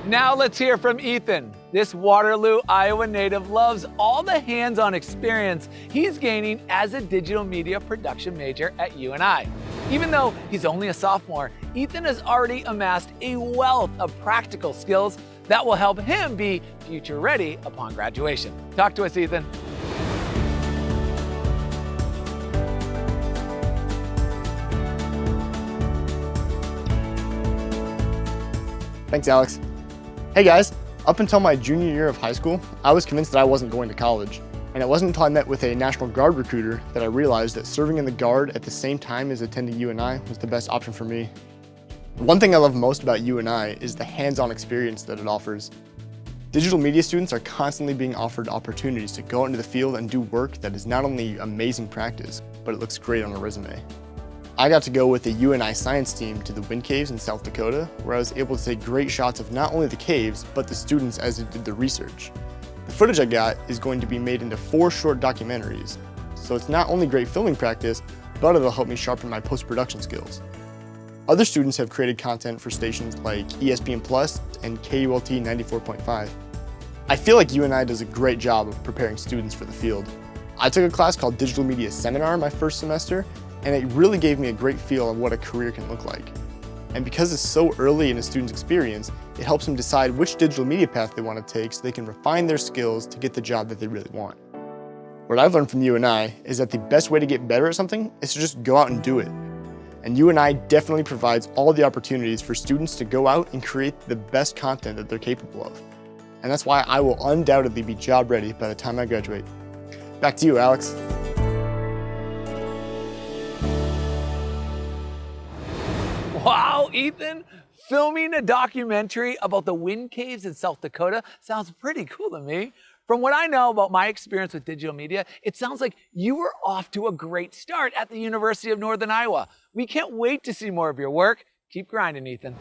Now let's hear from Ethan. This Waterloo, Iowa native loves all the hands-on experience he's gaining as a digital media production major at UNI. Even though he's only a sophomore, Ethan has already amassed a wealth of practical skills that will help him be future ready upon graduation. Talk to us, Ethan. Thanks, Alex. Hey guys, up until my junior year of high school, I was convinced that I wasn't going to college. And it wasn't until I met with a National Guard recruiter that I realized that serving in the Guard at the same time as attending UNI was the best option for me. One thing I love most about UNI is the hands-on experience that it offers. Digital media students are constantly being offered opportunities to go out into the field and do work that is not only amazing practice, but it looks great on a resume. I got to go with the UNI science team to the wind caves in South Dakota, where I was able to take great shots of not only the caves, but the students as they did the research. The footage I got is going to be made into 4 short documentaries, so it's not only great filming practice, but it'll help me sharpen my post-production skills. Other students have created content for stations like ESPN Plus and KULT 94.5. I feel like UNI does a great job of preparing students for the field. I took a class called Digital Media Seminar my first semester, and it really gave me a great feel of what a career can look like. And because it's so early in a student's experience, it helps them decide which digital media path they want to take so they can refine their skills to get the job that they really want. What I've learned from UNI is that the best way to get better at something is to just go out and do it. And UNI definitely provides all the opportunities for students to go out and create the best content that they're capable of. And that's why I will undoubtedly be job ready by the time I graduate. Back to you, Alex. Wow, Ethan, filming a documentary about the wind caves in South Dakota sounds pretty cool to me. From what I know about my experience with digital media, it sounds like you were off to a great start at the University of Northern Iowa. We can't wait to see more of your work. Keep grinding, Ethan.